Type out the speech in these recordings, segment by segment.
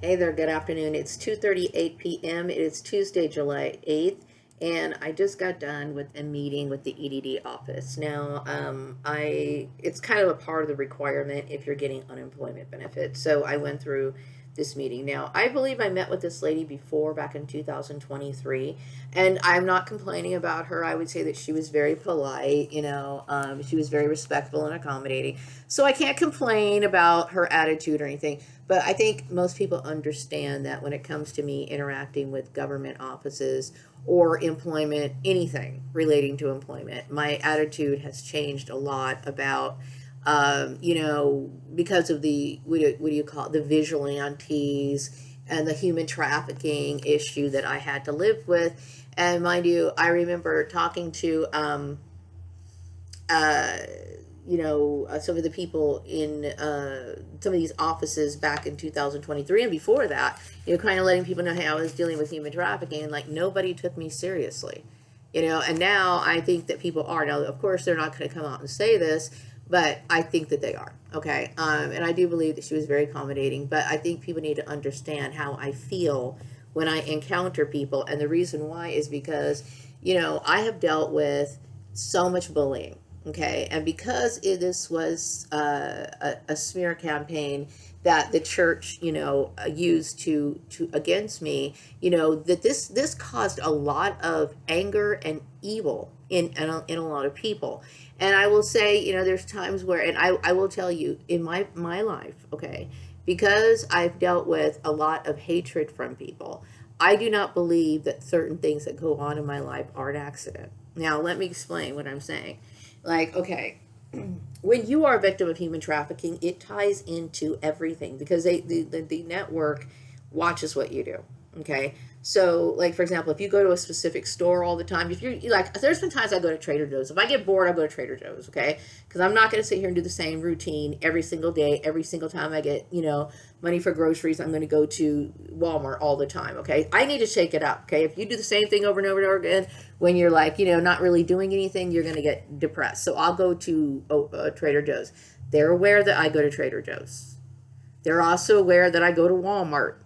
Hey there, good afternoon. It's 2:38 p.m. It is Tuesday, July 8th, and I just got done with a meeting with the EDD office. Now, it's kind of a part of the requirement if you're getting unemployment benefits. So I went through this meeting. Now, I believe I met with this lady before back in 2023, and I'm not complaining about her. I would say that she was very polite, she was very respectful and accommodating. So I can't complain about her attitude or anything. But I think most people understand that when it comes to me interacting with government offices or employment, anything relating to employment, my attitude has changed a lot about, because of the, what do you call it, the vigilantes and the human trafficking issue that I had to live with. And mind you, I remember talking to, uh, some of the people in some of these offices back in 2023 and before that, kind of letting people know, hey, I was dealing with human trafficking, and like nobody took me seriously, and now I think that people are. Now, of course, they're not going to come out and say this, but I think that they are. Okay. And I do believe that she was very accommodating, but I think people need to understand how I feel when I encounter people. And the reason why is because, I have dealt with so much bullying. Okay, and because this was a smear campaign that the church, used to against me, that this caused a lot of anger and evil in a lot of people. And I will say, there's times where, and I will tell you, in my life, okay, because I've dealt with a lot of hatred from people, I do not believe that certain things that go on in my life are an accident. Now, let me explain what I'm saying. Like, okay, when you are a victim of human trafficking, it ties into everything because the network watches what you do. Okay. So, like, for example, if you go to a specific store all the time, if you're like, there's been times I go to Trader Joe's. If I get bored, I go to Trader Joe's. Okay. Because I'm not going to sit here and do the same routine every single day, every single time I get, money for groceries. I'm going to go to Walmart all the time. Okay. I need to shake it up. Okay. If you do the same thing over and over and over again, when you're like, not really doing anything, you're going to get depressed. So I'll go to Trader Joe's. They're aware that I go to Trader Joe's. They're also aware that I go to Walmart.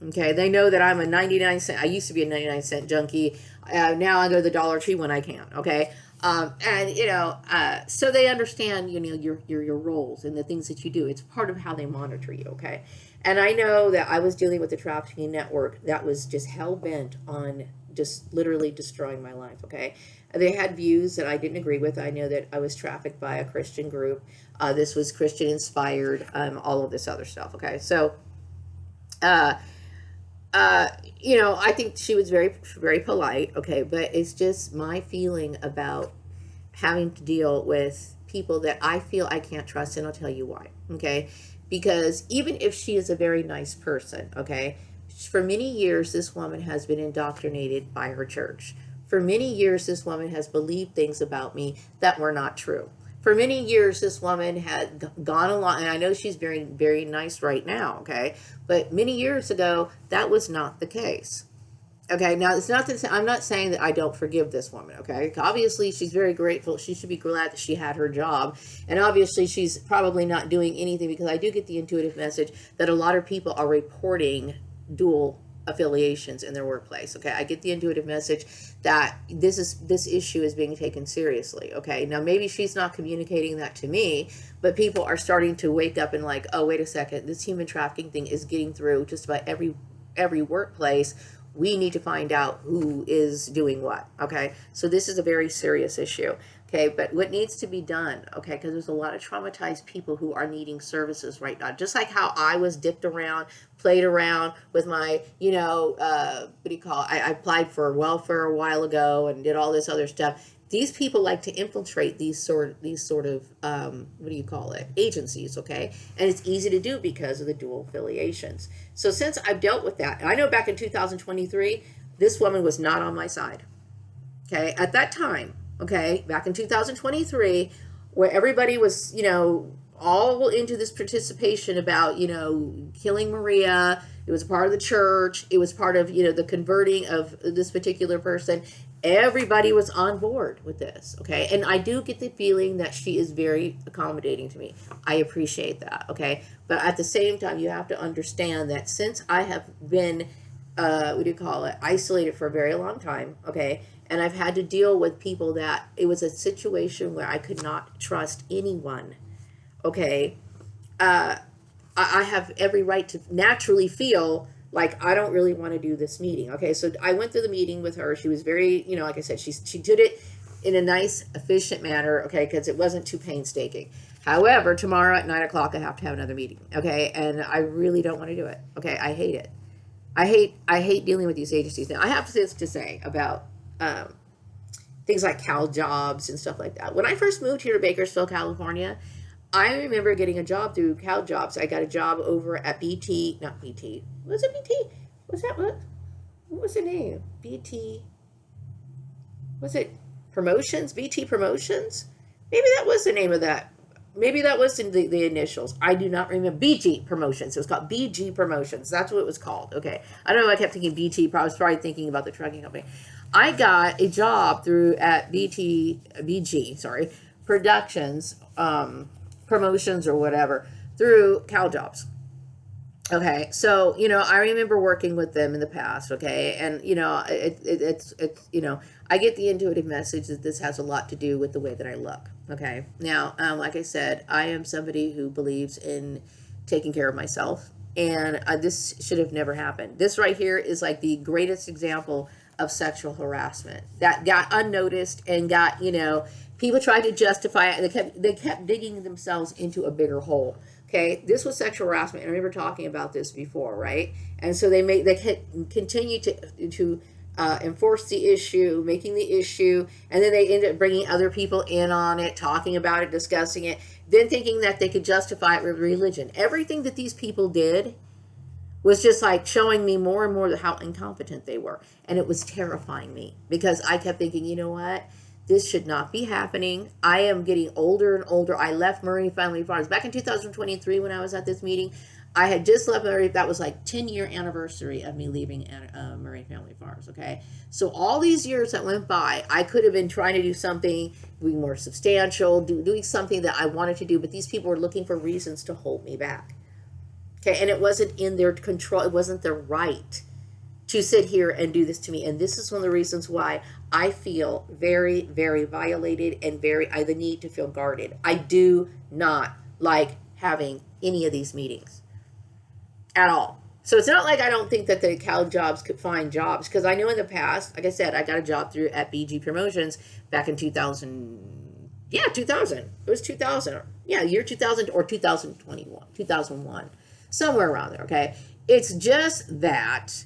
Okay, they know that I'm a 99 cent. I used to be a 99 cent junkie. Now I go to the Dollar Tree when I can. Okay, and so they understand your roles and the things that you do. It's part of how they monitor you. Okay, and I know that I was dealing with a trafficking network that was just hell bent on just literally destroying my life. Okay, they had views that I didn't agree with. I know that I was trafficked by a Christian group. This was Christian inspired. All of this other stuff. Okay, so. Uh, I think she was very, very polite, okay, but it's just my feeling about having to deal with people that I feel I can't trust, and I'll tell you why, okay? Because even if she is a very nice person, okay, for many years, this woman has been indoctrinated by her church. For many years, this woman has believed things about me that were not true. For many years, this woman had gone along, and I know she's very, very nice right now, okay? But many years ago, that was not the case. Okay, now it's not that I'm not saying that I don't forgive this woman, okay? Obviously, she's very grateful. She should be glad that she had her job. And obviously, she's probably not doing anything because I do get the intuitive message that a lot of people are reporting dual affiliations in their workplace. Okay, I get the intuitive message that this issue is being taken seriously. Okay, now maybe she's not communicating that to me, but people are starting to wake up and like, oh, wait a second, this human trafficking thing is getting through just about every workplace. We need to find out who is doing what. Okay, so this is a very serious issue. Okay, but what needs to be done, okay, because there's a lot of traumatized people who are needing services right now. Just like how I was dicked around, played around with my, what do you call it? I applied for welfare a while ago and did all this other stuff. These people like to infiltrate these sort of what do you call it, agencies, okay? And it's easy to do because of the dual affiliations. So since I've dealt with that, and I know back in 2023, this woman was not on my side, okay? At that time, okay, back in 2023, where everybody was, all into this participation about, killing Maria. It was part of the church. It was part of, the converting of this particular person. Everybody was on board with this. Okay. And I do get the feeling that she is very accommodating to me. I appreciate that. Okay. But at the same time, you have to understand that since I have been, isolated for a very long time. Okay. And I've had to deal with people that it was a situation where I could not trust anyone. Okay. I have every right to naturally feel like I don't really want to do this meeting. Okay. So I went through the meeting with her. She was very, like I said, she did it in a nice, efficient manner. Okay. Because it wasn't too painstaking. However, tomorrow at 9:00, I have to have another meeting. Okay. And I really don't want to do it. Okay. I hate it. I hate dealing with these agencies. Now I have this to say about, things like Cal Jobs and stuff like that. When I first moved here to Bakersfield, California, I remember getting a job through Cal Jobs. I got a job over at BT, not BT. Was it BT? Was that what? What was the name? BT. Was it Promotions? BT Promotions? Maybe that was the name of that. Maybe that was the initials. I do not remember. BG Promotions. It was called BG Promotions. That's what it was called. Okay. I don't know. I kept thinking BT. I was probably thinking about the trucking company. I got a job through at BG, Productions, Promotions or whatever, through Cal Jobs. Okay, so, I remember working with them in the past, okay, and, it's I get the intuitive message that this has a lot to do with the way that I look, okay. Now, like I said, I am somebody who believes in taking care of myself, and this should have never happened. This right here is like the greatest example of sexual harassment that got unnoticed and got, people tried to justify it, and they kept digging themselves into a bigger hole. Okay, this was sexual harassment, and I remember talking about this before, right? And so they continue to enforce the issue, making the issue, and then they end up bringing other people in on it, talking about it, discussing it, then thinking that they could justify it with religion. Everything that these people did was just like showing me more and more how incompetent they were. And it was terrifying me because I kept thinking, you know what? This should not be happening. I am getting older and older. I left Murray Family Farms back in 2023 when I was at this meeting. I had just left Murray. That was like 10-year anniversary of me leaving Murray Family Farms. Okay. So all these years that went by, I could have been trying to do something more substantial, doing something that I wanted to do, but these people were looking for reasons to hold me back. Okay, and it wasn't in their control. It wasn't their right to sit here and do this to me. And this is one of the reasons why I feel very, very violated and the need to feel guarded. I do not like having any of these meetings at all. So it's not like I don't think that the Cal Jobs could find jobs, because I know in the past, like I said, I got a job at BG Promotions back in 2000. Yeah, 2000. It was 2000. Yeah, year 2000 or 2001. Somewhere around there, okay? It's just that,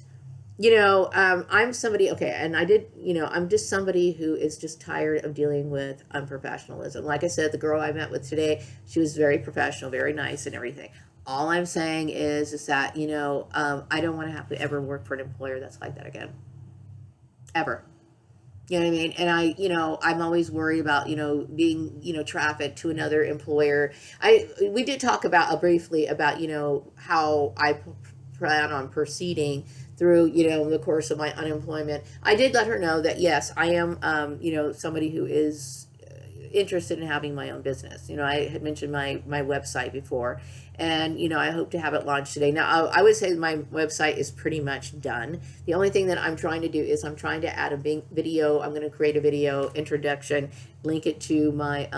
I'm somebody, okay, and I'm just somebody who is just tired of dealing with unprofessionalism. Like I said, the girl I met with today, she was very professional, very nice and everything. All I'm saying is that, I don't want to have to ever work for an employer that's like that again. Ever. You know what I mean? And I'm always worried about, being, trafficked to another employer. We did talk briefly about, how I plan on proceeding through, the course of my unemployment. I did let her know that, yes, I am, somebody who is interested in having my own business. I had mentioned my website before, and I hope to have it launched today. Now I would say my website is pretty much done. The only thing that I'm trying to do is I'm trying to add a video. I'm going to create a video introduction, link it to my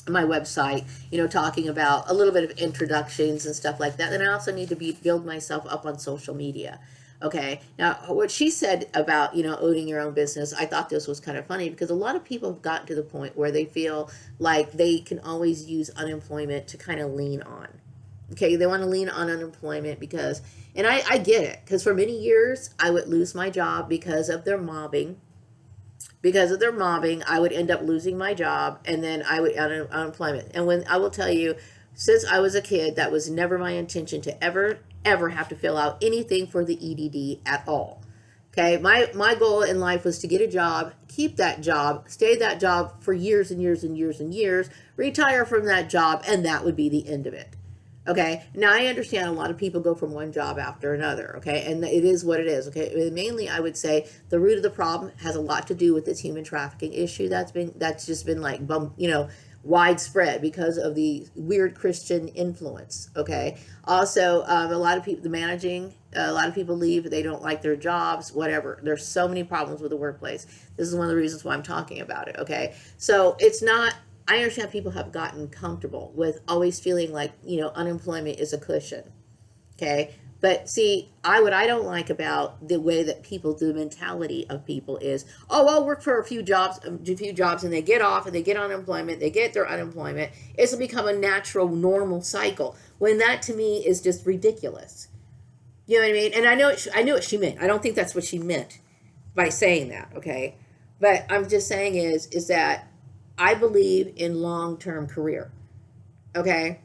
my website, talking about a little bit of introductions and stuff like that. Then I also need to build myself up on social media. Okay. Now, what she said about, owning your own business, I thought this was kind of funny, because a lot of people have gotten to the point where they feel like they can always use unemployment to kind of lean on. Okay. They want to lean on unemployment because, and I get it, because for many years I would lose my job because of their mobbing. Because of their mobbing, I would end up losing my job, and then I would unemployment. And when I will tell you, since I was a kid, that was never my intention to ever have to fill out anything for the EDD at all. Okay, my goal in life was to get a job, keep that job, stay that job for years and years and years and years, retire from that job, and that would be the end of it. Okay, now I understand a lot of people go from one job after another. Okay, and it is what it is. Okay, mainly I would say the root of the problem has a lot to do with this human trafficking issue that's just been like widespread because of the weird Christian influence. Okay, also a lot of people, a lot of people leave, they don't like their jobs, whatever. There's so many problems with the workplace. This is one of the reasons why I'm talking about it. Okay, so it's not, I understand people have gotten comfortable with always feeling like, unemployment is a cushion. Okay. But see, what I don't like about the way that people, the mentality of people is, oh, I'll work for a few jobs, and they get off and they get unemployment, they get their unemployment. It's become a natural, normal cycle. When that to me is just ridiculous. You know what I mean? And I know what she meant. I don't think that's what she meant by saying that. Okay. But I'm just saying is that I believe in long-term career. Okay.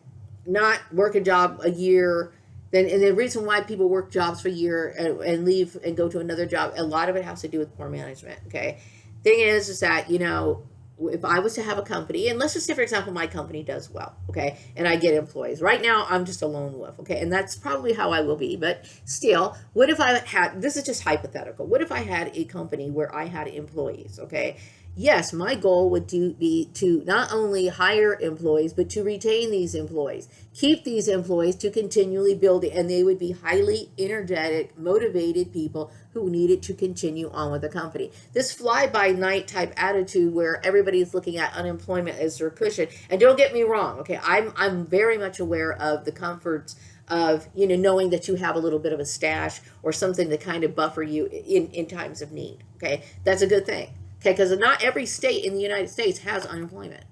Not work a job a year. And the reason why people work jobs for a year and leave and go to another job, a lot of it has to do with poor management. Okay. Thing is that, if I was to have a company, and let's just say, for example, my company does well, okay, and I get employees. Right now, I'm just a lone wolf, okay, and that's probably how I will be. But still, what if I had, this is just hypothetical, what if I had a company where I had employees, okay? Yes, my goal would be to not only hire employees, but to retain these employees, keep these employees to continually build it, and they would be highly energetic, motivated people who needed to continue on with the company. This fly-by-night type attitude where everybody's looking at unemployment as their cushion, and don't get me wrong, okay, I'm very much aware of the comforts of, knowing that you have a little bit of a stash or something to kind of buffer you in times of need, okay? That's a good thing. Okay, because not every state in the United States has unemployment.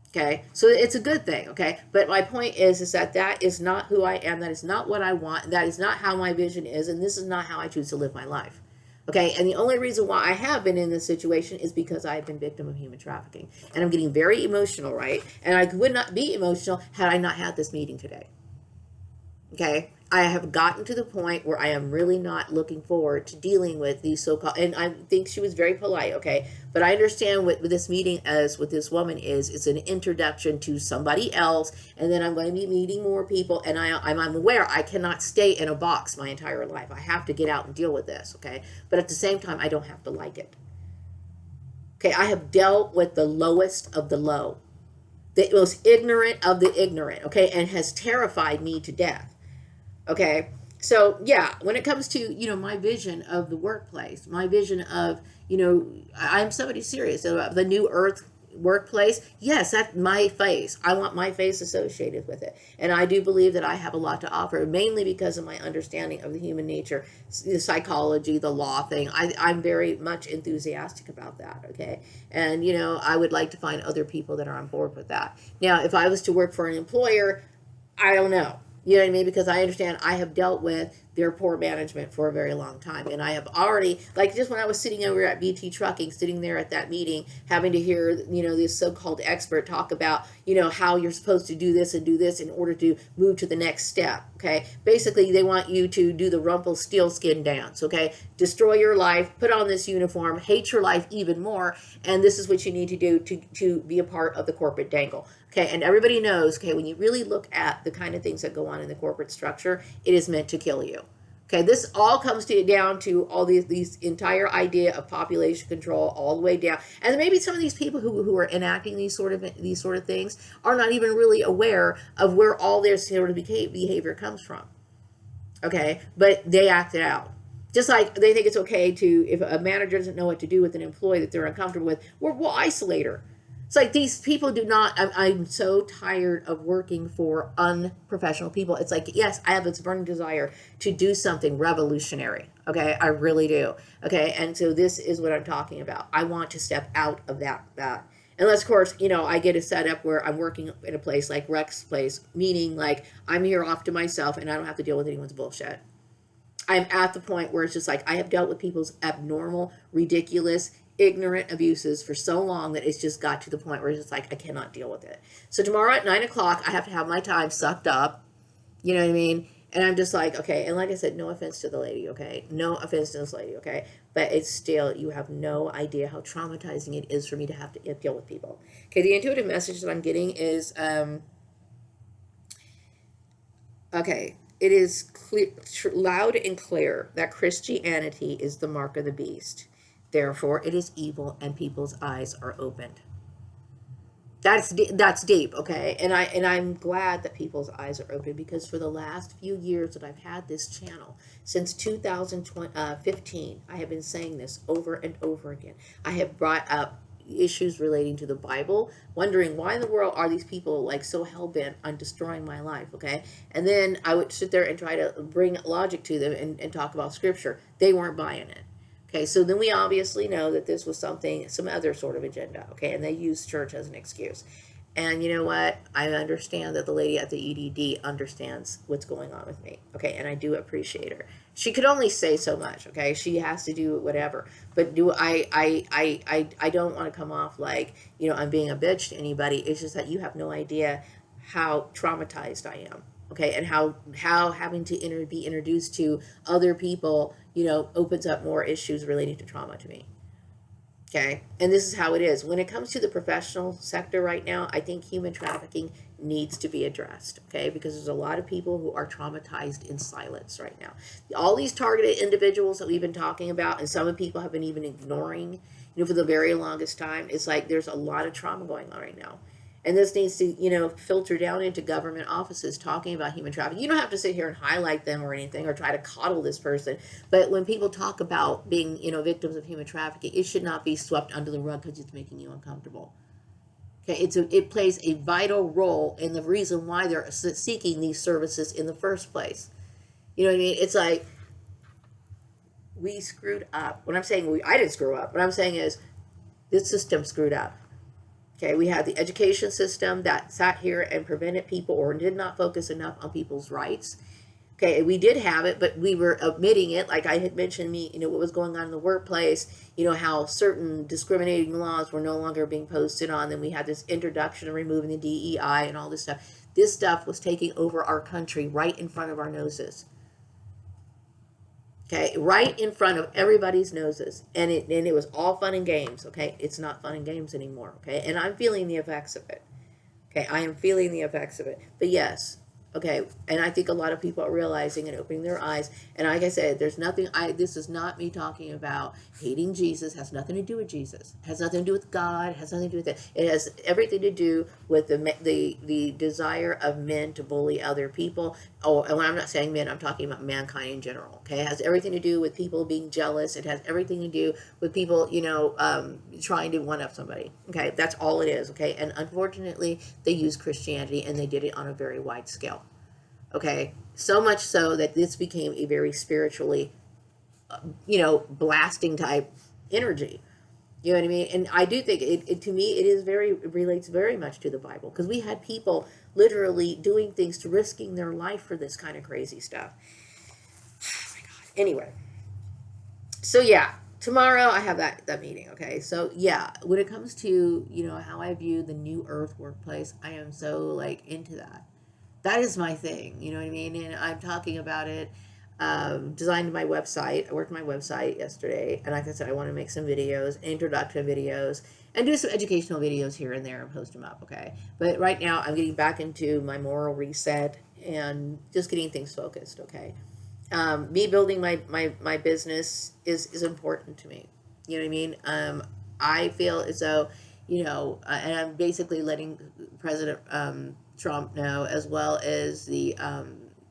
Okay, so it's a good thing. Okay, but my point is that is not who I am. That is not what I want. That is not how my vision is, and this is not how I choose to live my life. Okay, and the only reason why I have been in this situation is because I have been victim of human trafficking, and I'm getting very emotional, right? And I would not be emotional had I not had this meeting today. Okay, I have gotten to the point where I am really not looking forward to dealing with these so-called, and I think she was very polite, okay, but I understand what this meeting as with this woman is, it's an introduction to somebody else, and then I'm going to be meeting more people, and I'm aware I cannot stay in a box my entire life. I have to get out and deal with this, okay, but at the same time, I don't have to like it. Okay, I have dealt with the lowest of the low, the most ignorant of the ignorant, okay, and has terrified me to death. Okay, so yeah, when it comes to, my vision of the workplace, my vision of, I'm somebody serious about the new earth workplace. Yes, that's my face. I want my face associated with it. And I do believe that I have a lot to offer, mainly because of my understanding of the human nature, the psychology, the law thing. I'm very much enthusiastic about that, okay? And, I would like to find other people that are on board with that. Now, if I was to work for an employer, I don't know. You know what I mean? Because I understand I have dealt with their poor management for a very long time. And I have already, like just when I was sitting over at BT Trucking, sitting there at that meeting, having to hear, this so-called expert talk about, how you're supposed to do this and do this in order to move to the next step, okay? Basically, they want you to do the Rumpelstiltskin dance, okay? Destroy your life, put on this uniform, hate your life even more, and this is what you need to do to be a part of the corporate dangle. Okay, and everybody knows, okay, when you really look at the kind of things that go on in the corporate structure, it is meant to kill you. Okay, this all comes down to all these entire idea of population control all the way down. And maybe some of these people who are enacting these sort of things are not even really aware of where all their sort of behavior comes from. Okay, but they act it out. Just like they think it's okay to, if a manager doesn't know what to do with an employee that they're uncomfortable with, we'll isolate her. It's like these people do not, I'm so tired of working for unprofessional people. It's like, yes, I have this burning desire to do something revolutionary. Okay, I really do. Okay, and so this is what I'm talking about. I want to step out of that. Unless, of course, I get a setup where I'm working in a place like Rex's place, meaning like I'm here off to myself and I don't have to deal with anyone's bullshit. I'm at the point where it's just like I have dealt with people's abnormal, ridiculous, ignorant abuses for so long that it's just got to the point where it's just like I cannot deal with it. So tomorrow at 9 o'clock, I have to have my time sucked up. You know what I mean? And I'm just like, okay, and like I said, no offense to the lady, okay? No offense to this lady, okay? But it's still, you have no idea how traumatizing it is for me to have to deal with people. Okay, the intuitive message that I'm getting is, okay, it is clear, loud and clear that Christianity is the mark of the beast. Therefore, it is evil and people's eyes are opened. That's deep, okay? And I'm glad that people's eyes are open, because for the last few years that I've had this channel, since 2015, I have been saying this over and over again. I have brought up issues relating to the Bible, wondering why in the world are these people like so hell-bent on destroying my life, okay? And then I would sit there and try to bring logic to them and talk about scripture. They weren't buying it. Okay, so then we obviously know that this was something, some other sort of agenda, okay, and they used church as an excuse. And you know what? I understand that the lady at the EDD understands what's going on with me, okay, and I do appreciate her. She could only say so much, okay? She has to do whatever. But I don't want to come off like, I'm being a bitch to anybody. It's just that you have no idea how traumatized I am, okay, and how having to be introduced to other people, opens up more issues relating to trauma to me. Okay, and this is how it is when it comes to the professional sector right now. I think human trafficking needs to be addressed, okay, because there's a lot of people who are traumatized in silence right now. All these targeted individuals that we've been talking about, and some people have been even ignoring, for the very longest time. It's like there's a lot of trauma going on right now. And this needs to, filter down into government offices talking about human trafficking. You don't have to sit here and highlight them or anything or try to coddle this person. But when people talk about being, victims of human trafficking, it should not be swept under the rug because it's making you uncomfortable. Okay, it plays a vital role in the reason why they're seeking these services in the first place. You know what I mean? It's like we screwed up. When I'm saying I didn't screw up, what I'm saying is this system screwed up. Okay, we had the education system that sat here and prevented people or did not focus enough on people's rights. Okay, we did have it, but we were omitting it. Like I had mentioned, what was going on in the workplace, how certain discriminating laws were no longer being posted on. Then we had this introduction of removing the DEI and all this stuff. This stuff was taking over our country right in front of our noses. Okay, right in front of everybody's noses, and it was all fun and games. Okay, it's not fun and games anymore. Okay, and I'm feeling the effects of it. Okay, I am feeling the effects of it. But yes, okay, and I think a lot of people are realizing and opening their eyes. And like I said, there's nothing. This is not me talking about hating Jesus. It has nothing to do with Jesus. It has nothing to do with God. It has nothing to do with it. It has everything to do with the desire of men to bully other people. Oh, and when I'm not saying men, I'm talking about mankind in general. Okay, it has everything to do with people being jealous. It has everything to do with people, trying to one up somebody. Okay, that's all it is. Okay, and unfortunately, they use Christianity and they did it on a very wide scale. Okay, so much so that this became a very spiritually, blasting type energy. You know what I mean? And I do think it to me, it relates very much to the Bible, because we had people literally doing things to risking their life for this kind of crazy stuff. Oh my God. Anyway, so yeah, tomorrow I have that meeting. Okay, so yeah, when it comes to how I view the new Earth workplace, I am so like into that. That is my thing. You know what I mean? And I'm talking about it. Designed my website. I worked on my website yesterday, and like I said, I want to make some videos, introduction videos, and do some educational videos here and there and post them up. Okay, but right now I'm getting back into my moral reset and just getting things focused. Okay, me building my business is important to me. You know what I mean? I feel as though and I'm basically letting President Trump know, as well as the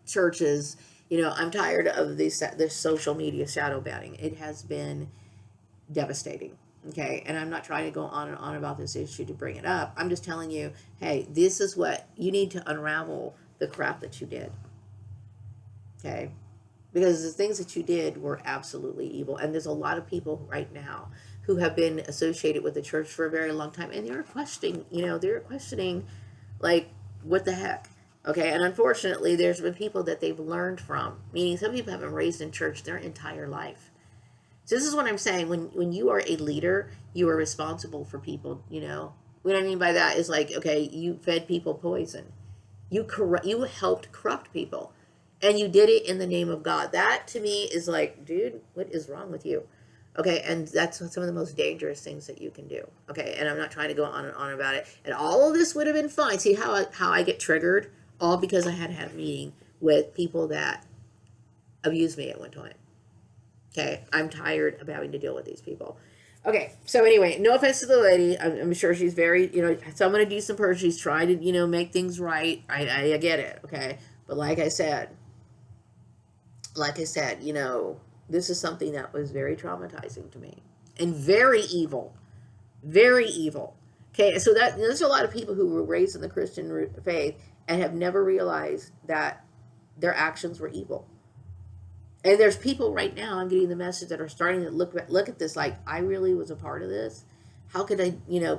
churches. I'm tired of this social media shadow banning. It has been devastating. Okay, and I'm not trying to go on and on about this issue to bring it up. I'm just telling you, hey, this is what you need to unravel the crap that you did. Okay, because the things that you did were absolutely evil, and there's a lot of people right now who have been associated with the church for a very long time, and they're questioning, like, what the heck. Okay, and unfortunately, there's been people that they've learned from, meaning some people have been raised in church their entire life. So this is what I'm saying. When you are a leader, you are responsible for people, What I mean by that is like, okay, you fed people poison. You helped corrupt people. and you did it in the name of God. That to me is like, dude, what is wrong with you? Okay, and that's some of the most dangerous things that you can do. Okay, and I'm not trying to go on and on about it. And all of this would have been fine. See how I get triggered? All because I had to have a meeting with people that abused me at one time. Okay, I'm tired of having to deal with these people. Okay, so anyway, no offense to the lady. I'm sure she's very, someone a decent person. She's trying to, make things right. I get it, okay? But like I said, this is something that was very traumatizing to me and very evil. Very evil. Okay, so there's a lot of people who were raised in the Christian faith and have never realized that their actions were evil. And there's people right now, I'm getting the message, that are starting to look at this like, I really was a part of this. How could I,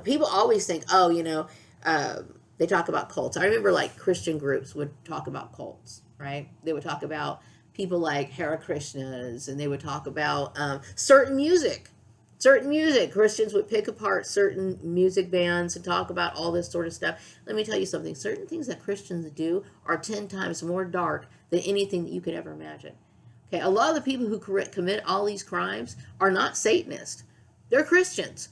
people always think, they talk about cults. I remember like Christian groups would talk about cults, right? They would talk about people like Hare Krishnas, and they would talk about certain music. Christians would pick apart certain music bands and talk about all this sort of stuff. Let me tell you something. Certain things that Christians do are 10 times more dark than anything that you could ever imagine. Okay, a lot of the people who commit all these crimes are not Satanists. They're Christians.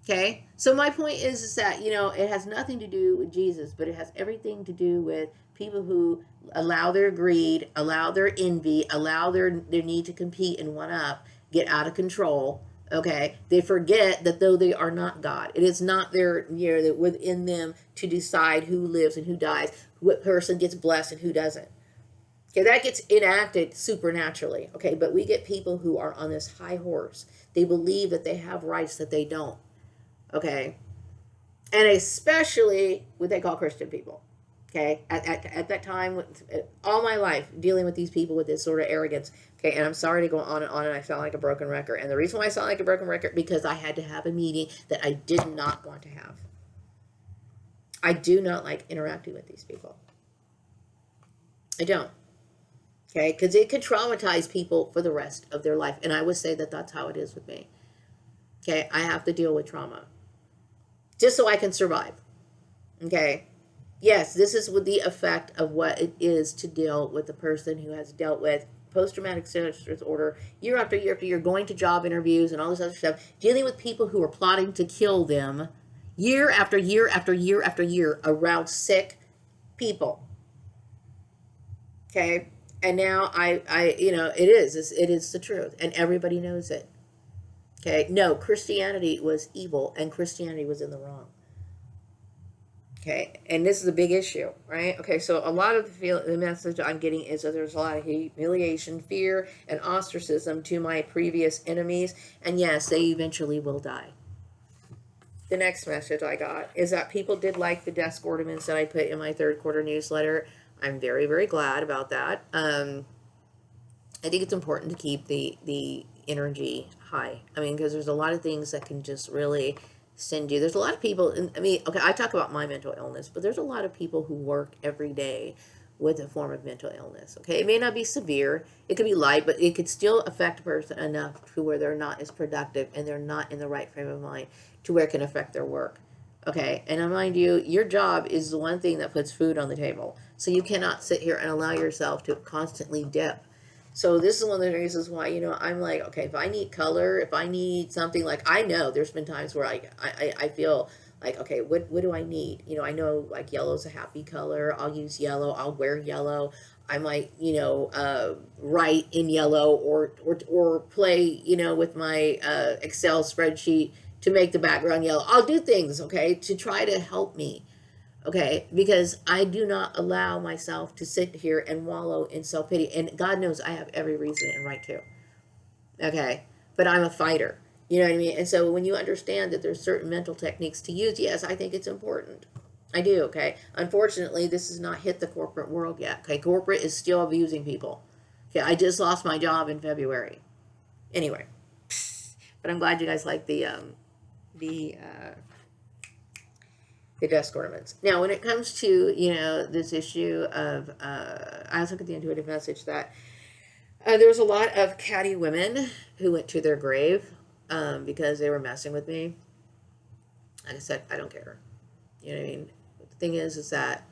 Okay, so my point is that, it has nothing to do with Jesus, but it has everything to do with people who allow their greed, allow their envy, allow their need to compete and one up, get out of control. Okay, they forget that though they are not God, it is not their, within them to decide who lives and who dies, what person gets blessed and who doesn't. Okay, that gets enacted supernaturally. Okay, but we get people who are on this high horse. They believe that they have rights that they don't. Okay, and especially what they call Christian people. Okay, at that time, all my life dealing with these people with this sort of arrogance. Okay, and I'm sorry to go on and I sound like a broken record. And the reason why I sound like a broken record, because I had to have a meeting that I did not want to have. I do not like interacting with these people. I don't. Okay, because it could traumatize people for the rest of their life. And I would say that that's how it is with me. Okay, I have to deal with trauma just so I can survive. Okay, yes, this is with the effect of what it is to deal with a person who has dealt with post-traumatic stress disorder year after year after year, going to job interviews and all this other stuff, dealing with people who are plotting to kill them year after year after year after year around sick people. Okay. And now it is the truth, and everybody knows it. Okay, no, Christianity was evil, and Christianity was in the wrong. Okay, and this is a big issue, right? Okay, so a lot of the message I'm getting is that there's a lot of humiliation, fear, and ostracism to my previous enemies, and yes, they eventually will die. The next message I got is that people did like the desk ornaments that I put in my third quarter newsletter. I'm very, very glad about that. I think it's important to keep the energy high. I mean, because there's a lot of things that can just really send you. There's a lot of people, okay, I talk about my mental illness, but there's a lot of people who work every day with a form of mental illness. Okay, it may not be severe, it could be light, but it could still affect a person enough to where they're not as productive and they're not in the right frame of mind to where it can affect their work. Okay, and mind you, your job is the one thing that puts food on the table. So you cannot sit here and allow yourself to constantly dip. So this is one of the reasons why, I'm like, okay, if I need color, if I need something, like, I know there's been times where I feel like, okay, what do I need? I know like yellow's a happy color. I'll use yellow. I'll wear yellow. I might, write in yellow or play, with my Excel spreadsheet to make the background yellow. I'll do things, okay, to try to help me, okay, because I do not allow myself to sit here and wallow in self-pity. And God knows I have every reason and right to, okay, but I'm a fighter, you know what I mean? And so when you understand that there's certain mental techniques to use, yes, I think it's important. I do, okay? Unfortunately, this has not hit the corporate world yet, okay? Corporate is still abusing people. Okay, I just lost my job in February. Anyway, but I'm glad you guys like the desk ornaments. Now, when it comes to, this issue of, I also get the intuitive message that there was a lot of catty women who went to their grave because they were messing with me. Like I said, I don't care. You know what I mean? The thing is that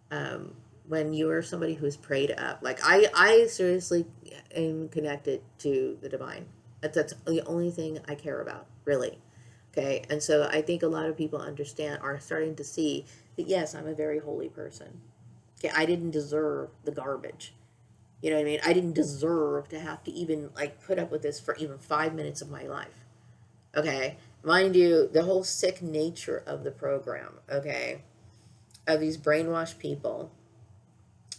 when when you are somebody who's prayed up. Like I seriously am connected to the divine. That's the only thing I care about, really. Okay, and so I think a lot of people are starting to see that yes, I'm a very holy person. Okay, I didn't deserve the garbage. You know what I mean? I didn't deserve to have to even like put up with this for even 5 minutes of my life. Okay, mind you, the whole sick nature of the program. Okay, of these brainwashed people,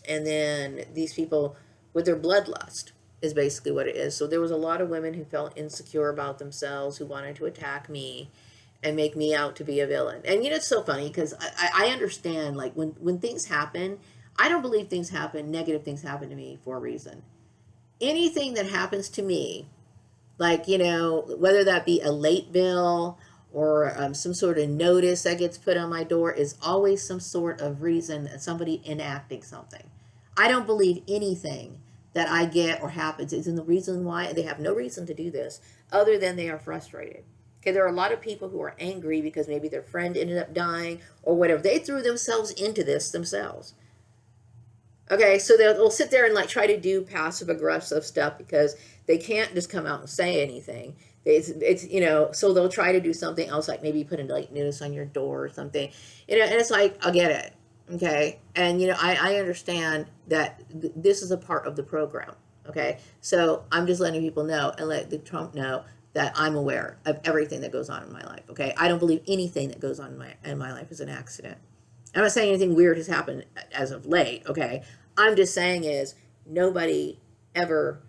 and then these people with their bloodlust is basically what it is. So there was a lot of women who felt insecure about themselves, who wanted to attack me and make me out to be a villain. And it's so funny because I understand, like, when things happen, I don't believe things happen, negative things happen to me for a reason. Anything that happens to me, like, whether that be a late bill or some sort of notice that gets put on my door, is always some sort of reason, somebody enacting something. I don't believe anything that I get or happens is in the reason why. They have no reason to do this other than they are frustrated. Okay, there are a lot of people who are angry because maybe their friend ended up dying or whatever. They threw themselves into this themselves. Okay, so they'll sit there and like try to do passive aggressive stuff because they can't just come out and say anything. It's so they'll try to do something else, like maybe put a like notice on your door or something, and it's like, I'll get it. Okay, and I understand that this is a part of the program. Okay, so I'm just letting people know and let the Trump know that I'm aware of everything that goes on in my life. Okay, I don't believe anything that goes on in my life is an accident. I'm not saying anything weird has happened as of late. Okay, I'm just saying is nobody ever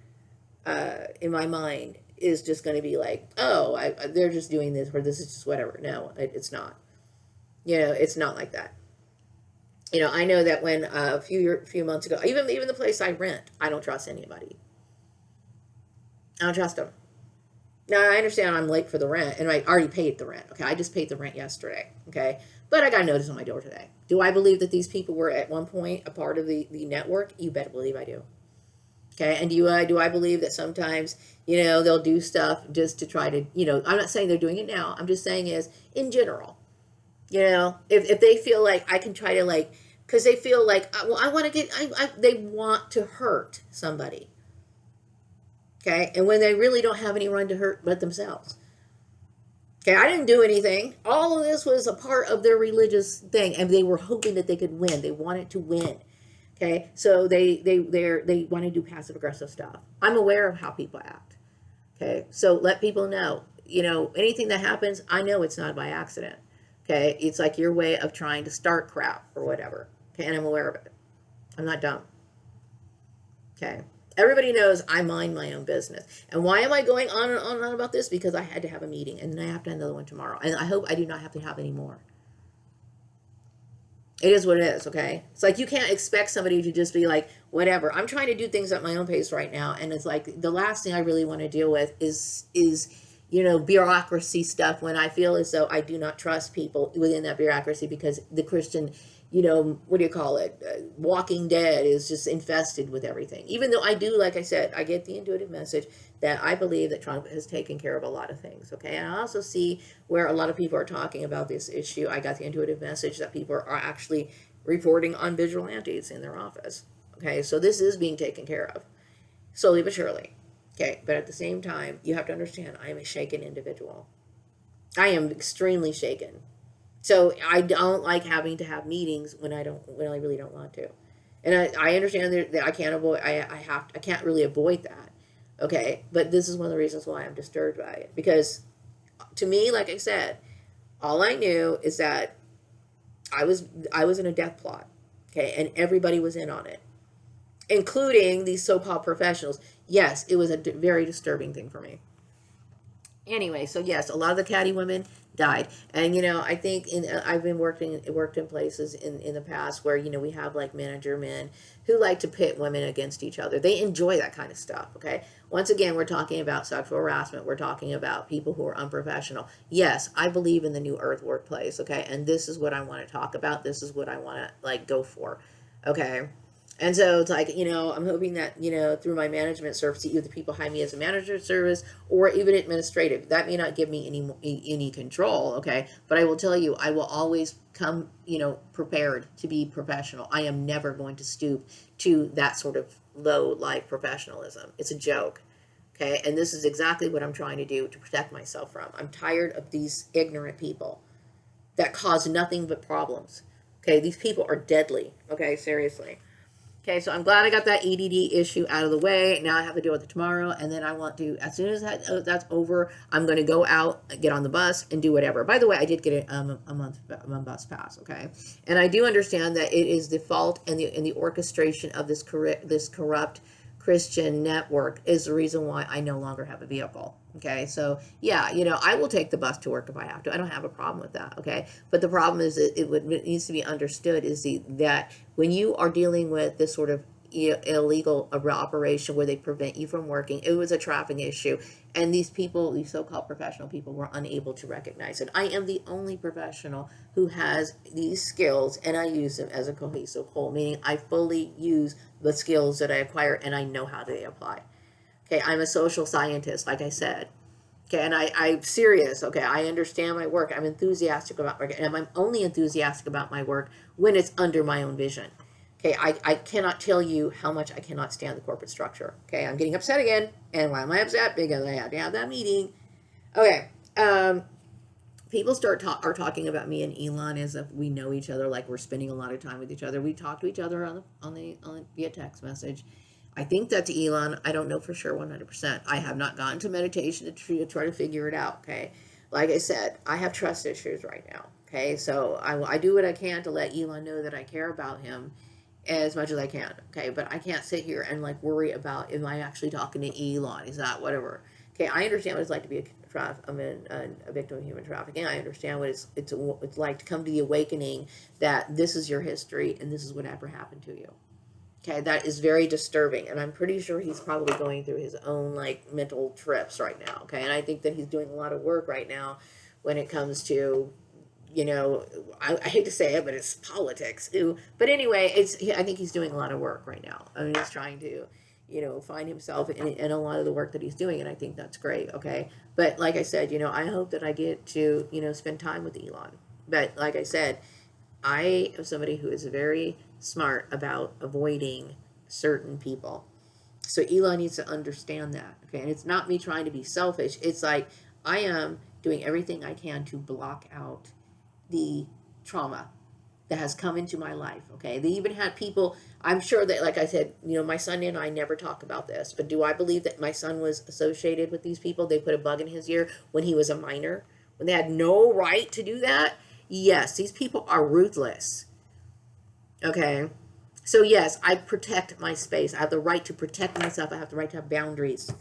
in my mind is just going to be like, oh, they're just doing this or this is just whatever. No, it's not. It's not like that. I know that when a few months ago, even the place I rent, I don't trust anybody. I don't trust them. Now, I understand I'm late for the rent, and I already paid the rent. Okay, I just paid the rent yesterday. Okay, but I got a notice on my door today. Do I believe that these people were at one point a part of the network? You better believe I do. Okay, and do I believe that sometimes, they'll do stuff just to try to, I'm not saying they're doing it now. I'm just saying is, in general, if they feel like I can try to like, because they feel like, well, I want to get, they want to hurt somebody. Okay, and when they really don't have anyone to hurt but themselves. Okay, I didn't do anything. All of this was a part of their religious thing, and they were hoping that they could win. They wanted to win. Okay, so they want to do passive aggressive stuff. I'm aware of how people act. Okay, so let people know. Anything that happens, I know it's not by accident. Okay, it's like your way of trying to start crap or whatever. Okay, and I'm aware of it. I'm not dumb. Okay. Everybody knows I mind my own business. And why am I going on and on and on about this? Because I had to have a meeting, and then I have to have another one tomorrow. And I hope I do not have to have any more. It is what it is, okay? It's like you can't expect somebody to just be like, whatever. I'm trying to do things at my own pace right now, and it's like the last thing I really want to deal with is bureaucracy stuff when I feel as though I do not trust people within that bureaucracy because the Christian, what do you call it? Walking Dead is just infested with everything. Even though I do, like I said, I get the intuitive message that I believe that Trump has taken care of a lot of things, okay? And I also see where a lot of people are talking about this issue. I got the intuitive message that people are actually reporting on vigilantes in their office, okay? So this is being taken care of, slowly but surely, okay? But at the same time, you have to understand, I am a shaken individual. I am extremely shaken. So I don't like having to have meetings when I really don't want to. And I understand that I can't avoid, I can't really avoid that. Okay. But this is one of the reasons why I'm disturbed by it. Because to me, like I said, all I knew is that I was in a death plot. Okay. And everybody was in on it, including these so-called professionals. Yes, it was a very disturbing thing for me. Anyway, so yes, a lot of the catty women died. And I think I've been worked in places in the past where we have like manager men who like to pit women against each other. They enjoy that kind of stuff. Okay, once again, we're talking about sexual harassment. We're talking about people who are unprofessional. Yes, I believe in the new earth workplace. Okay, and this is what I want to talk about. This is what I want to like go for. Okay. And so it's like, I'm hoping that, through my management service, either people hire me as a manager service or even administrative. That may not give me any control, okay? But I will tell you, I will always come, prepared to be professional. I am never going to stoop to that sort of low life professionalism. It's a joke, okay? And this is exactly what I'm trying to do to protect myself from. I'm tired of these ignorant people that cause nothing but problems. Okay, these people are deadly. Okay, seriously. Okay, so I'm glad I got that EDD issue out of the way. Now I have to deal with it tomorrow, and then I want to, as soon as that's over, I'm going to go out, get on the bus, and do whatever. By the way, I did get a month bus pass. Okay, and I do understand that it is the fault and the orchestration of this corrupt Christian network is the reason why I no longer have a vehicle. Okay, so yeah, I will take the bus to work if I have to. I don't have a problem with that. Okay, but the problem is that it needs to be understood is that when you are dealing with this sort of illegal operation where they prevent you from working, it was a traffic issue, and these people, these so-called professional people, were unable to recognize it. I am the only professional who has these skills, and I use them as a cohesive whole, meaning I fully use the skills that I acquire and I know how they apply. Okay, I'm a social scientist, like I said. Okay, and I'm serious. Okay, I understand my work. I'm enthusiastic about work, and I'm only enthusiastic about my work when it's under my own vision. Okay, I cannot tell you how much I cannot stand the corporate structure. Okay, I'm getting upset again, and why am I upset? Because I had to have that meeting. Okay, people are talking about me and Elon as if we know each other, like we're spending a lot of time with each other. We talk to each other on via text message. I think that's Elon. I don't know for sure 100%. I have not gotten to meditation to try to figure it out, okay? Like I said, I have trust issues right now, okay? So I do what I can to let Elon know that I care about him as much as I can, okay? But I can't sit here and like worry about, am I actually talking to Elon? Is that whatever? Okay, I understand what it's like to be a victim of human trafficking. I understand what it's like to come to the awakening that this is your history and this is whatever happened to you. Okay, that is very disturbing, and I'm pretty sure he's probably going through his own like mental trips right now. Okay, and I think that he's doing a lot of work right now when it comes to, I hate to say it, but it's politics. Ooh. But anyway, I think he's doing a lot of work right now. I mean, he's trying to, find himself in a lot of the work that he's doing, and I think that's great. Okay, but like I said, I hope that I get to, spend time with Elon. But like I said, I am somebody who is very smart about avoiding certain people. So Elon needs to understand that. Okay. And it's not me trying to be selfish. It's like I am doing everything I can to block out the trauma that has come into my life. Okay. They even had people, I'm sure that, like I said, my son and I never talk about this, but do I believe that my son was associated with these people? They put a bug in his ear when he was a minor, when they had no right to do that? Yes, these people are ruthless. Okay. So yes, I protect my space. I have the right to protect myself. I have the right to have boundaries.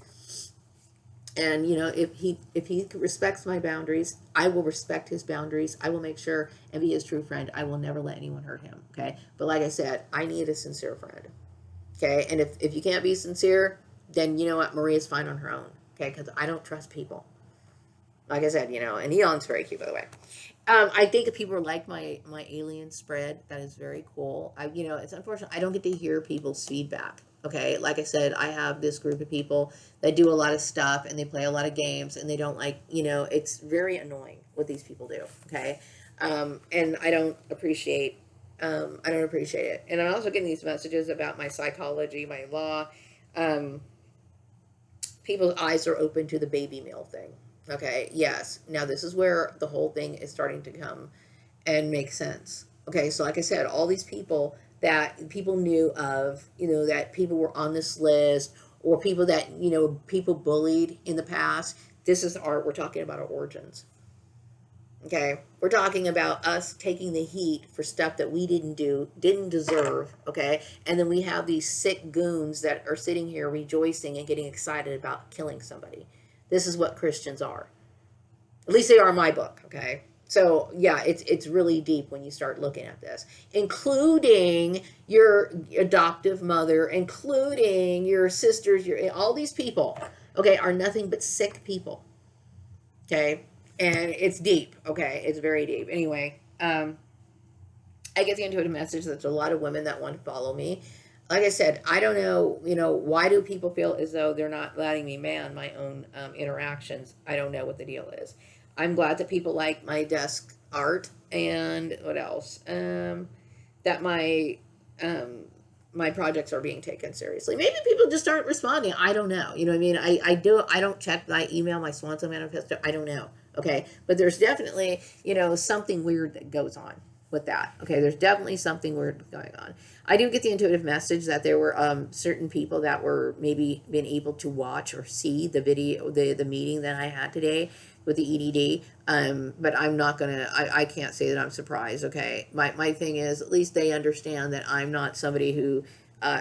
And if he respects my boundaries, I will respect his boundaries. I will make sure and be his true friend. I will never let anyone hurt him. Okay. But like I said, I need a sincere friend. Okay. And if you can't be sincere, then you know what? Maria's fine on her own. Okay. Because I don't trust people. Like I said, and Elon's very cute, by the way. I think if people like my alien spread, that is very cool. It's unfortunate I don't get to hear people's feedback. Okay, like I said, I have this group of people that do a lot of stuff and they play a lot of games and they don't like, it's very annoying what these people do. Okay, and I don't appreciate it. And I'm also getting these messages about my psychology, my law. People's eyes are open to the baby meal thing. Okay, yes. Now this is where the whole thing is starting to come and make sense. Okay, so like I said, all these people that people knew of, that people were on this list, or people that, people bullied in the past. We're talking about our origins. Okay, we're talking about us taking the heat for stuff that we didn't do, didn't deserve. Okay, and then we have these sick goons that are sitting here rejoicing and getting excited about killing somebody. This is what Christians are. At least they are in my book, okay? So, yeah, it's really deep when you start looking at this, including your adoptive mother, including your sisters, all these people, okay, are nothing but sick people, okay? And it's deep, okay? It's very deep. Anyway, I get into a message that there's a lot of women that want to follow me. like I said, I don't know, why do people feel as though they're not letting me man my own interactions? I don't know what the deal is. I'm glad that people like my desk art, and what else? That um, my projects are being taken seriously. Maybe people just aren't responding. I don't know. You know what I mean? I don't check my email, my Swanson manifesto. I don't know. Okay. But there's definitely, something weird that goes on with that. Okay. There's definitely something weird going on. I do get the intuitive message that there were certain people that were maybe been able to watch or see the video, the meeting that I had today with the EDD. But I'm not gonna. I can't say that I'm surprised. Okay, my thing is at least they understand that I'm not somebody who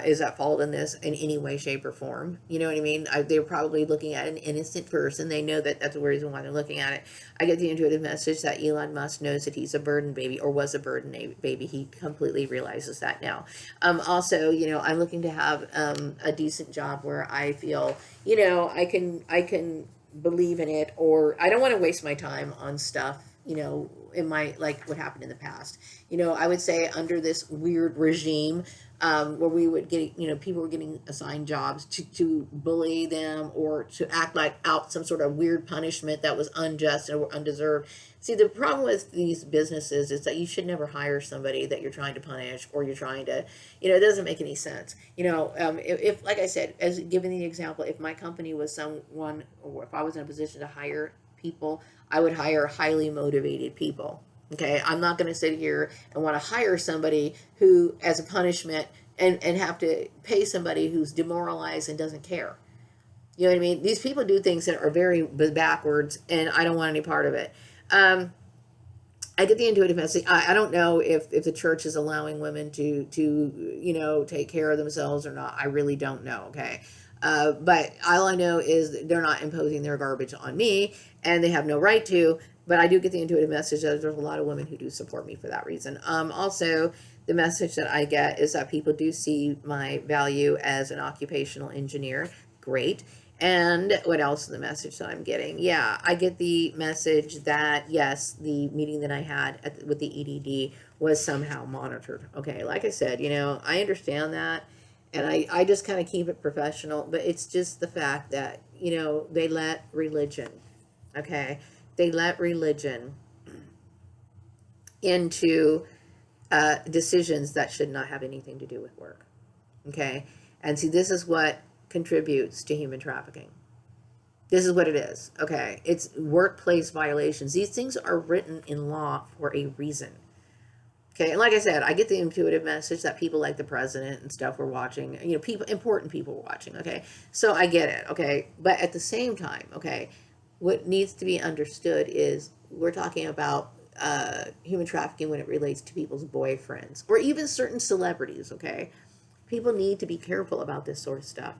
is at fault in this in any way, shape, or form. You know what I mean? They're probably looking at an innocent person. They know that that's the reason why they're looking at it. I get the intuitive message that Elon Musk knows that he's a burden baby or was a burden baby. He completely realizes that now. Also, I'm looking to have a decent job where I feel, I can believe in it, or I don't want to waste my time on stuff, in my, like what happened in the past. I would say under this weird regime, where we would get, people were getting assigned jobs to bully them or to act like out some sort of weird punishment that was unjust or undeserved. See, the problem with these businesses is that you should never hire somebody that you're trying to punish, or you're trying to, it doesn't make any sense. If like I said, as giving the example, if my company was someone, or if I was in a position to hire people, I would hire highly motivated people. Okay, I'm not going to sit here and want to hire somebody who, as a punishment, and have to pay somebody who's demoralized and doesn't care. You know what I mean? These people do things that are very backwards, and I don't want any part of it. I get the intuitive message. I don't know if the church is allowing women to take care of themselves or not. I really don't know. Okay. But all I know is they're not imposing their garbage on me, and they have no right to. But I do get the intuitive message that there's a lot of women who do support me for that reason. Also, the message that I get is that people do see my value as an occupational engineer. Great. And what else is the message that I'm getting? Yeah, I get the message that, yes, the meeting that I had with the EDD was somehow monitored. Okay, like I said, I understand that. And I just kind of keep it professional. But it's just the fact that, they let religion, okay, they let religion into decisions that should not have anything to do with work. Okay. And see, this is what contributes to human trafficking. This is what it is. Okay. It's workplace violations. These things are written in law for a reason. Okay. And like I said, I get the intuitive message that people like the president and stuff were watching, important people were watching. Okay. So I get it. Okay. But at the same time, okay, what needs to be understood is we're talking about human trafficking when it relates to people's boyfriends or even certain celebrities. Okay. People need to be careful about this sort of stuff.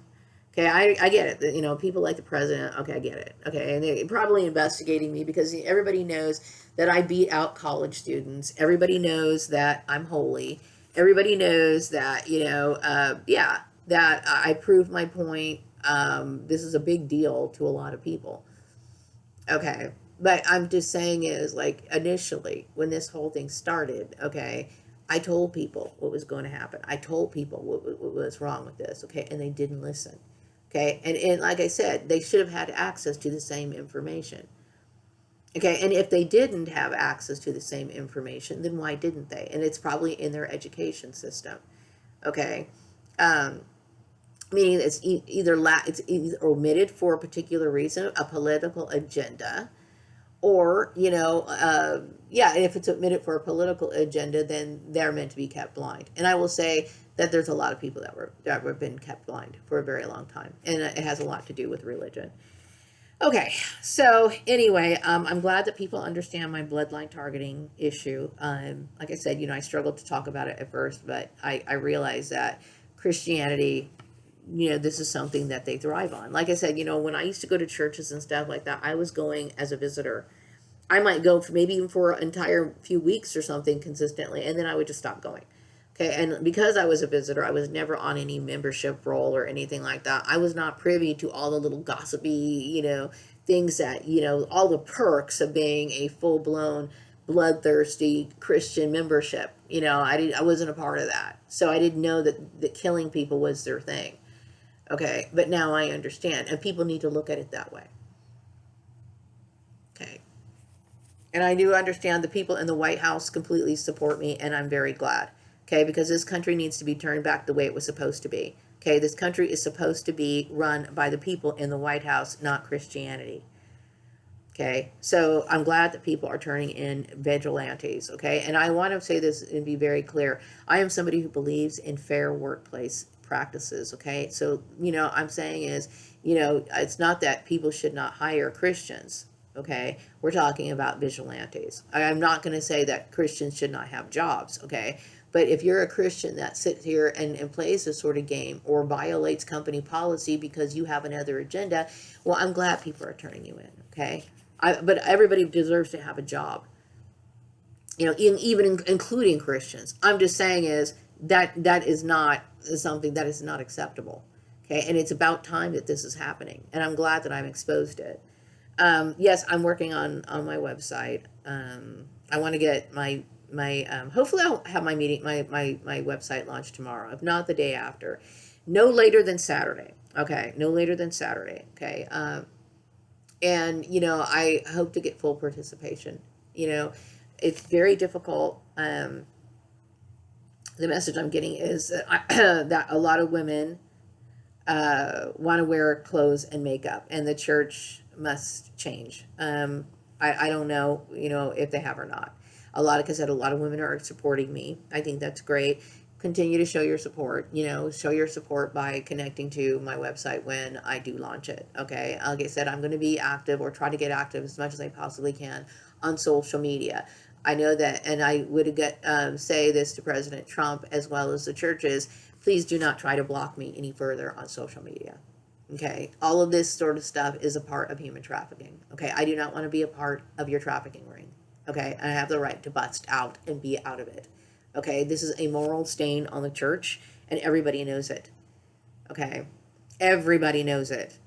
Okay, I get it. People like the president. Okay, I get it. Okay, and they're probably investigating me because everybody knows that I beat out college students. Everybody knows that I'm holy. Everybody knows that, yeah, that I proved my point. This is a big deal to a lot of people. Okay, but I'm just saying is like initially when this whole thing started, okay, I told people what was going to happen. I told people what was wrong with this, okay, and they didn't listen. Okay, and like I said, they should have had access to the same information. Okay, and if they didn't have access to the same information, then why didn't they? And it's probably in their education system. Okay, meaning it's it's either omitted for a particular reason, a political agenda, or yeah, if it's omitted for a political agenda, then they're meant to be kept blind. And I will say that there's a lot of people that were been kept blind for a very long time, and it has a lot to do with religion. Okay, so anyway, I'm glad that people understand my bloodline targeting issue. Like I said, I struggled to talk about it at first, but I realized that Christianity, this is something that they thrive on. Like I said, when I used to go to churches and stuff like that, I was going as a visitor. I might go for maybe even for an entire few weeks or something consistently, and then I would just stop going. Okay, and because I was a visitor, I was never on any membership roll or anything like that. I was not privy to all the little gossipy, things that, all the perks of being a full-blown bloodthirsty Christian membership. I wasn't a part of that. So I didn't know that killing people was their thing. Okay. But now I understand, and people need to look at it that way. Okay. And I do understand the people in the White House completely support me, and I'm very glad. Okay. Because this country needs to be turned back the way it was supposed to be. Okay. This country is supposed to be run by the people in the White House, not Christianity. Okay, so I'm glad that people are turning in vigilantes, okay? And I want to say this and be very clear. I am somebody who believes in fair workplace practices, okay? So, I'm saying is, it's not that people should not hire Christians, okay? We're talking about vigilantes. I'm not going to say that Christians should not have jobs, okay? But if you're a Christian that sits here and plays this sort of game or violates company policy because you have another agenda, well, I'm glad people are turning you in, okay? But everybody deserves to have a job, even including Christians. I'm just saying is that is not something that is not acceptable. Okay. And it's about time that this is happening. And I'm glad that I'm exposed to it. Yes, I'm working on my website. I want to get my hopefully I'll have my website launched tomorrow, if not the day after, no later than Saturday. Okay. No later than Saturday. Okay. And, I hope to get full participation. It's very difficult. The message I'm getting is that a lot of women want to wear clothes and makeup, and the church must change. I don't know, if they have or not. Like I said, a lot of women are supporting me. I think that's great. Continue to show your support, show your support by connecting to my website when I do launch it. Okay. Like I said, I'm going to be active, or try to get active as much as I possibly can on social media. I know that, and I would say this to President Trump as well as the churches, please do not try to block me any further on social media. Okay. All of this sort of stuff is a part of human trafficking. Okay. I do not want to be a part of your trafficking ring. Okay. I have the right to bust out and be out of it. Okay, this is a moral stain on the church, and everybody knows it. Okay, everybody knows it.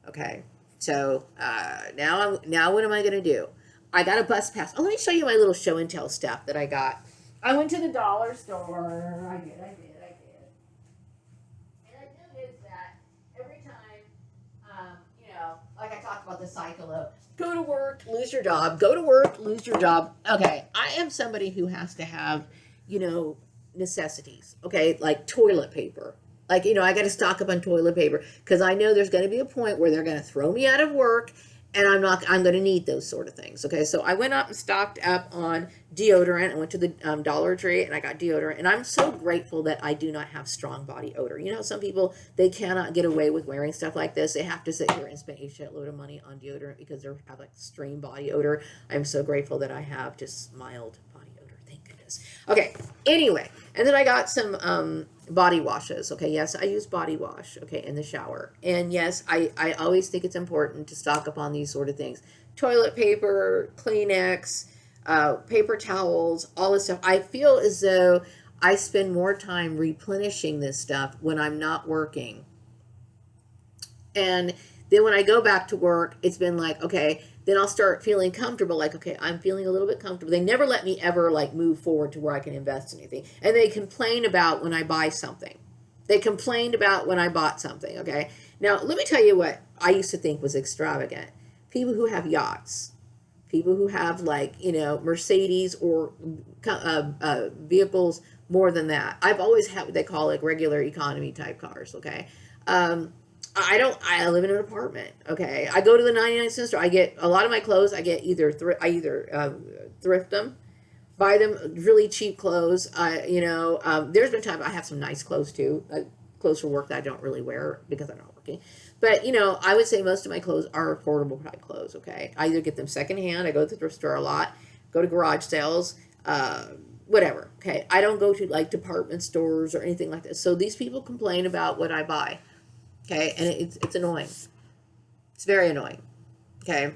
Okay, so now what am I going to do? I got a bus pass. Oh, let me show you my little show and tell stuff that I got. I went to the dollar store. I did. And I noticed that every time, like I talked about the cycle of go to work, lose your job, go to work, lose your job. Okay, I am somebody who has to have necessities, okay, like toilet paper. Like, I got to stock up on toilet paper because I know there's going to be a point where they're going to throw me out of work, and I'm going to need those sort of things. Okay. So I went up and stocked up on deodorant. I went to the Dollar Tree and I got deodorant, and I'm so grateful that I do not have strong body odor. Some people, they cannot get away with wearing stuff like this. They have to sit here and spend a shitload of money on deodorant because they have like extreme body odor. I'm so grateful that I have just mild body odor. Thank goodness. Okay. Anyway. And then I got some body washes. Okay. Yes, I use body wash. Okay. In the shower. And yes, I always think it's important to stock up on these sort of things. Toilet paper, Kleenex, paper towels, all this stuff. I feel as though I spend more time replenishing this stuff when I'm not working. And then when I go back to work, it's been like, okay, then I'll start feeling comfortable. Like, okay, I'm feeling a little bit comfortable. They never let me ever like move forward to where I can invest in anything. And they complain about when I buy something. They complained about when I bought something. Okay. Now, let me tell you what I used to think was extravagant. People who have yachts, people who have like, Mercedes or vehicles more than that. I've always had what they call like regular economy type cars. Okay. I live in an apartment. Okay. I go to the 99-cent store. I get a lot of my clothes. I get either thrift them, buy them really cheap clothes. There's been times I have some nice clothes too, clothes for work that I don't really wear because I'm not working. But, I would say most of my clothes are affordable type clothes. Okay. I either get them secondhand. I go to the thrift store a lot, go to garage sales, whatever. Okay. I don't go to like department stores or anything like that. So these people complain about what I buy. Okay, and it's annoying. It's very annoying. Okay,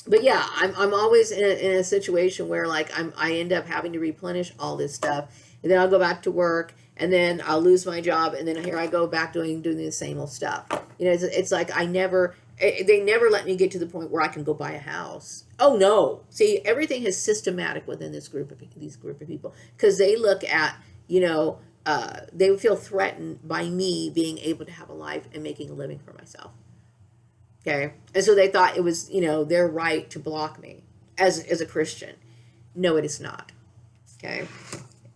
but yeah, I'm always in a situation where like I end up having to replenish all this stuff, and then I'll go back to work, and then I'll lose my job, and then here I go back doing the same old stuff. It's like I never They never let me get to the point where I can go buy a house. Oh no. See, everything is systematic within these group of people, because they look at, they feel threatened by me being able to have a life and making a living for myself. Okay. And so they thought it was, their right to block me as a Christian. No, it is not. Okay.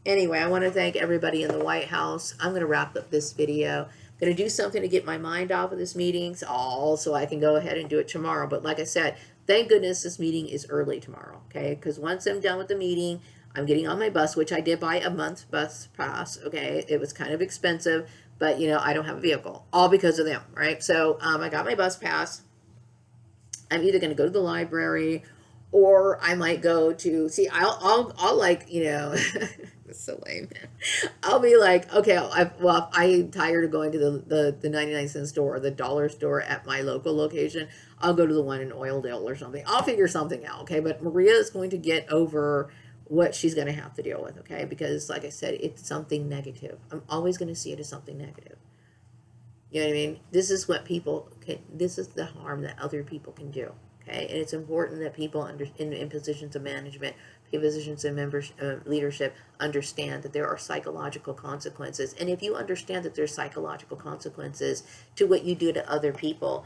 Anyway, I want to thank everybody in the White House. I'm going to wrap up this video. I'm going to do something to get my mind off of this meeting, so I can go ahead and do it tomorrow. But like I said, thank goodness this meeting is early tomorrow, okay? Because once I'm done with the meeting, I'm getting on my bus, which I did buy a month's bus pass, okay? It was kind of expensive, but, I don't have a vehicle, all because of them, right? So I got my bus pass. I'm either going to go to the library, or I might go to, I'll like, it's so lame. I'll be like, okay, I'm tired of going to the 99-cent store or the dollar store at my local location. I'll go to the one in Oildale or something. I'll figure something out, okay? But Maria is going to get over what she's going to have to deal with, okay? Because, like I said, it's something negative. I'm always going to see it as something negative. You know what I mean? This is what this is the harm that other people can do. Okay, and it's important that people in positions of management, positions of leadership, understand that there are psychological consequences. And if you understand that there's psychological consequences to what you do to other people,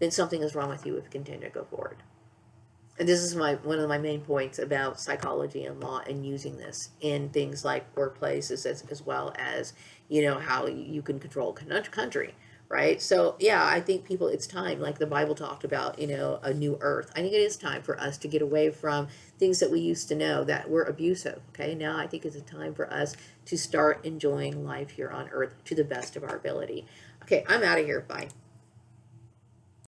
then something is wrong with you if you continue to go forward. And this is one of my main points about psychology and law, and using this in things like workplaces as well as, how you can control a country. Right. So, yeah, I think it's time, like the Bible talked about, a new earth. I think it is time for us to get away from things that we used to know that were abusive. Okay. Now I think it's a time for us to start enjoying life here on earth to the best of our ability. Okay. I'm out of here. Bye.